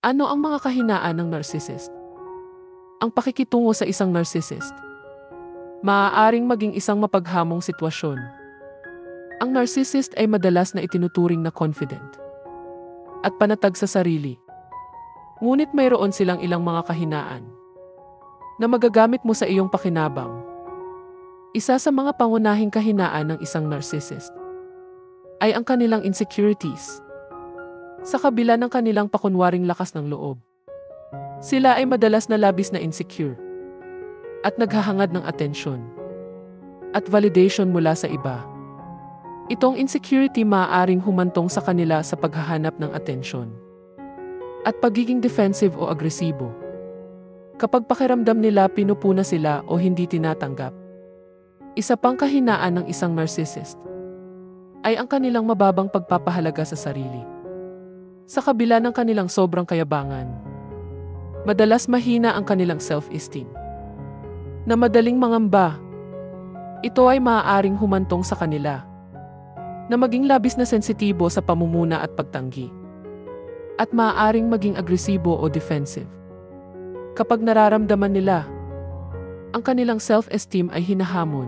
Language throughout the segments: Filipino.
Ano ang mga kahinaan ng narcissist? Ang pakikitungo sa isang narcissist. Maaaring maging isang mapaghamong sitwasyon. Ang narcissist ay madalas na itinuturing na confident at panatag sa sarili. Ngunit mayroon silang ilang mga kahinaan na magagamit mo sa iyong pakinabang. Isa sa mga pangunahing kahinaan ng isang narcissist ay ang kanilang insecurities. Sa kabila ng kanilang pakunwaring lakas ng loob, sila ay madalas na labis na insecure at naghahangad ng atensyon at validation mula sa iba. Itong insecurity maaaring humantong sa kanila sa paghahanap ng atensyon at pagiging defensive o agresibo. Kapag pakiramdam nila pinupuna sila o hindi tinatanggap. Isa pang kahinaan ng isang narcissist ay ang kanilang mababang pagpapahalaga sa sarili. Sa kabila ng kanilang sobrang kayabangan, madalas mahina ang kanilang self-esteem na madaling mangamba. Ito ay maaaring humantong sa kanila na maging labis na sensitibo sa pamumuna at pagtanggi at maaaring maging agresibo o defensive. Kapag nararamdaman nila ang kanilang self-esteem ay hinahamon,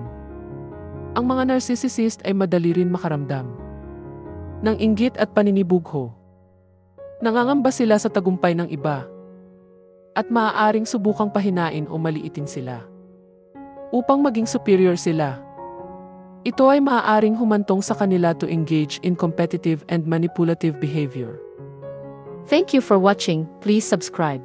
ang mga narcissist ay madali rin makaramdam ng inggit at paninibugho. Nangangamba sila sa tagumpay ng iba at maaaring subukang pahinain o maliitin sila upang maging superior sila. Ito ay maaaring humantong sa kanila to engage in competitive and manipulative behavior. Thank you for watching. Please subscribe.